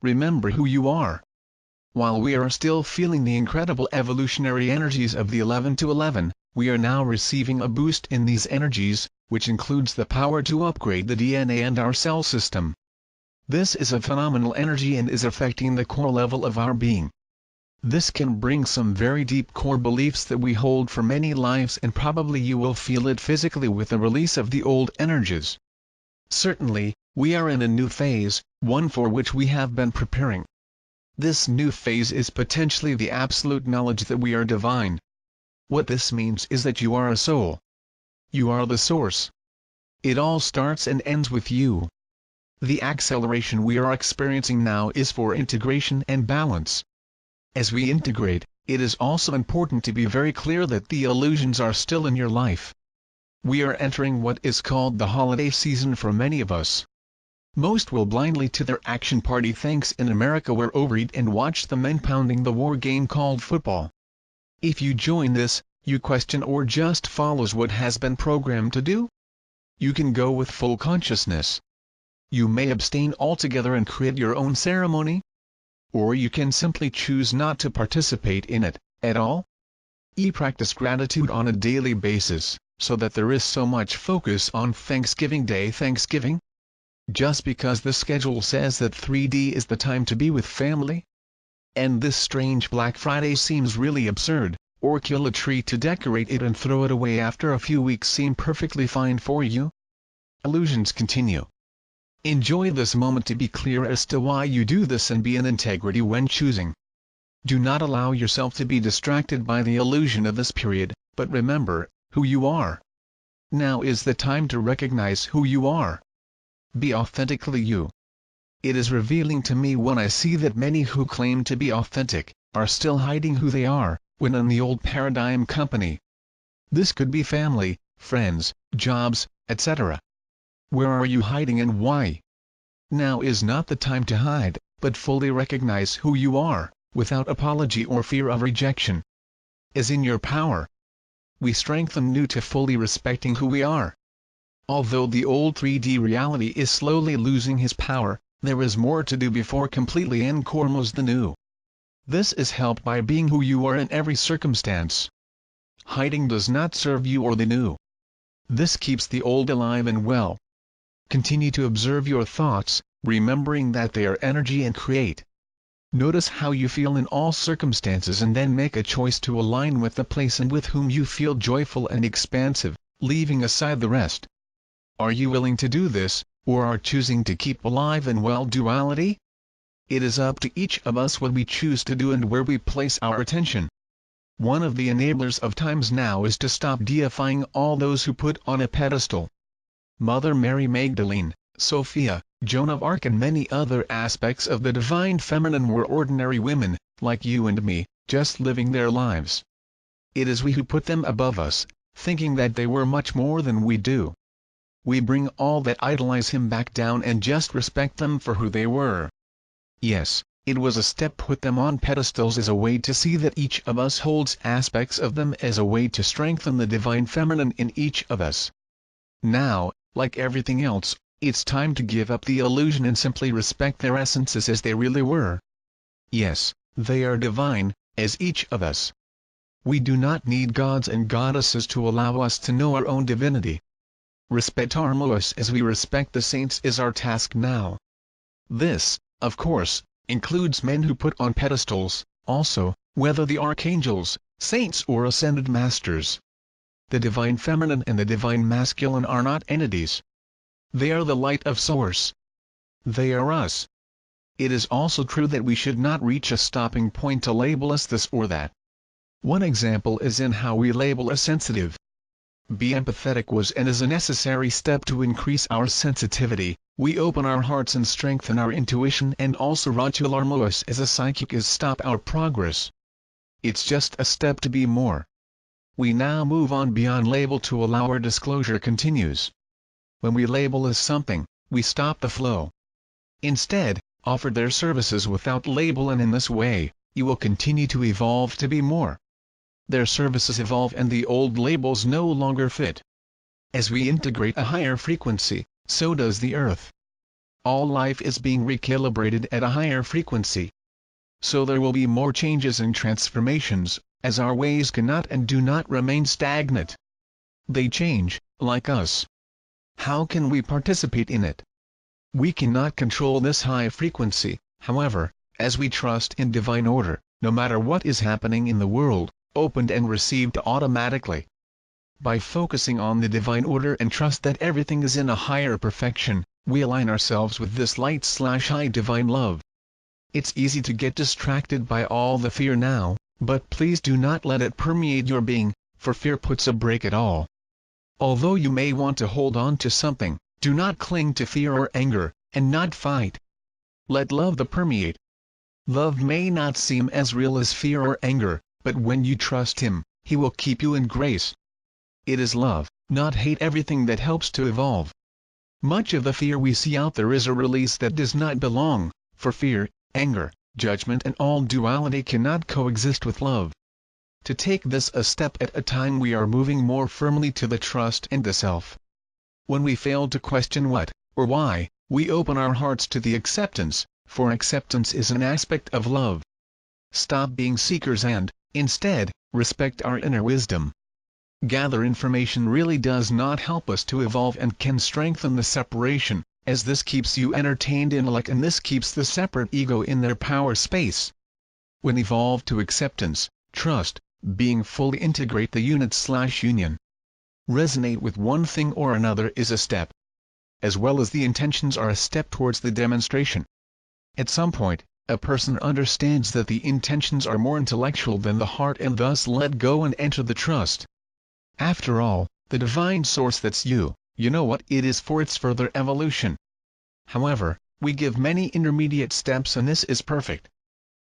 remember who you are. While we are still feeling the incredible evolutionary energies of the 11 to 11, we are now receiving a boost in these energies, which includes the power to upgrade the DNA and our cell system. This is a phenomenal energy and is affecting the core level of our being. This can bring some very deep core beliefs that we hold for many lives, and probably you will feel it physically with the release of the old energies. Certainly, we are in a new phase, one for which we have been preparing. This new phase is potentially the absolute knowledge that we are divine. What this means is that you are a soul. You are the source. It all starts and ends with you. The acceleration we are experiencing now is for integration and balance. As we integrate, it is also important to be very clear that the illusions are still in your life. We are entering what is called the holiday season for many of us. Most will blindly to their action party thanks in America where overeat and watch the men pounding the war game called football. If you join this, you question or just follows what has been programmed to do? You can go with full consciousness. You may abstain altogether and create your own ceremony. Or you can simply choose not to participate in it, at all. Practice gratitude on a daily basis, so that there is so much focus on Thanksgiving Day Thanksgiving. Just because the schedule says that 3D is the time to be with family? And this strange Black Friday seems really absurd, or kill a tree to decorate it and throw it away after a few weeks seem perfectly fine for you? Illusions continue. Enjoy this moment to be clear as to why you do this and be in integrity when choosing. Do not allow yourself to be distracted by the illusion of this period, but remember who you are. Now is the time to recognize who you are. Be authentically you. It is revealing to me when I see that many who claim to be authentic are still hiding who they are, when in the old paradigm company. This could be family, friends, jobs, etc. Where are you hiding and why? Now is not the time to hide, but fully recognize who you are, without apology or fear of rejection. Is in your power. We strengthen new to fully respecting who we are. Although the old 3D reality is slowly losing his power, there is more to do before completely encormos the new. This is helped by being who you are in every circumstance. Hiding does not serve you or the new. This keeps the old alive and well. Continue to observe your thoughts, remembering that they are energy and create. Notice how you feel in all circumstances and then make a choice to align with the place and with whom you feel joyful and expansive, leaving aside the rest. Are you willing to do this, or are choosing to keep alive and well duality? It is up to each of us what we choose to do and where we place our attention. One of the enablers of times now is to stop deifying all those who put on a pedestal. Mother Mary Magdalene, Sophia, Joan of Arc and many other aspects of the divine feminine were ordinary women, like you and me, just living their lives. It is we who put them above us, thinking that they were much more than we do. We bring all that idolize him back down and just respect them for who they were. Yes, it was a step put them on pedestals as a way to see that each of us holds aspects of them as a way to strengthen the divine feminine in each of us. Now, like everything else, it's time to give up the illusion and simply respect their essences as they really were. Yes, they are divine, as each of us. We do not need gods and goddesses to allow us to know our own divinity. Respectarmos as we respect the saints is our task now. This, of course, includes men who put on pedestals, also, whether the archangels, saints or ascended masters. The divine feminine and the divine masculine are not entities. They are the light of source. They are us. It is also true that we should not reach a stopping point to label us this or that. One example is in how we label a sensitive. Be empathetic was and is a necessary step to increase our sensitivity. We open our hearts and strengthen our intuition, and also rotularmos as a psychic is stop our progress. It's just a step to be more. We now move on beyond label to allow our disclosure continues. When we label as something, we stop the flow. Instead, offer their services without label, and in this way, you will continue to evolve to be more. Their services evolve and the old labels no longer fit. As we integrate a higher frequency, so does the earth. all life is being recalibrated at a higher frequency. So there will be more changes and transformations, as our ways cannot and do not remain stagnant. They change, like us. How can we participate in it? We cannot control this high frequency, however, as we trust in divine order, no matter what is happening in the world, opened and received automatically. By focusing on the divine order and trust that everything is in a higher perfection, we align ourselves with this light/high divine love. It's easy to get distracted by all the fear now, but please do not let it permeate your being, for fear puts a break at all. Although you may want to hold on to something, do not cling to fear or anger, and not fight. Let love permeate. Love may not seem as real as fear or anger, but when you trust Him, He will keep you in grace. It is love, not hate, everything that helps to evolve. Much of the fear we see out there is a release that does not belong, for fear, anger, judgment and all duality cannot coexist with love. To take this a step at a time, we are moving more firmly to the trust and the self. When we fail to question what, or why, we open our hearts to the acceptance, for acceptance is an aspect of love. Stop being seekers and, instead, respect our inner wisdom. Gather information really does not help us to evolve and can strengthen the separation, as this keeps you entertained intellect and this keeps the separate ego in their power space. When evolve to acceptance, trust, being fully integrate the unit/union. Resonate with one thing or another is a step. As well as the intentions are a step towards the demonstration. At some point, a person understands that the intentions are more intellectual than the heart and thus let go and enter the trust. After all, the divine source that's you know what it is for its further evolution. However, we give many intermediate steps and this is perfect.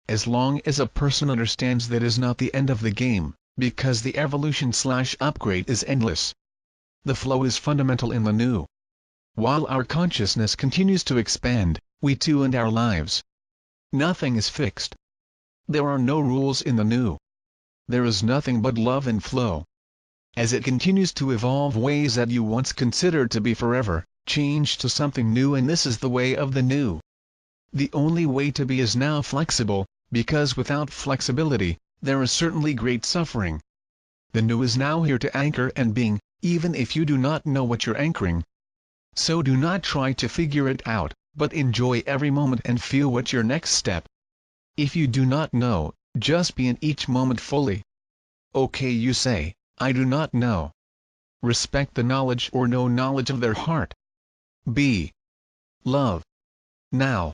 As long as a person understands that is not the end of the game, because the evolution/upgrade is endless. The flow is fundamental in the new. While our consciousness continues to expand, we too end our lives. Nothing is fixed. There are no rules in the new. There is nothing but love and flow. As it continues to evolve, ways that you once considered to be forever, change to something new, and this is the way of the new. The only way to be is now flexible, because without flexibility, there is certainly great suffering. The new is now here to anchor and being, even if you do not know what you're anchoring. So do not try to figure it out, but enjoy every moment and feel what's your next step. If you do not know, just be in each moment fully. Okay, you say, I do not know. Respect the knowledge or no knowledge of their heart. Be love. Now,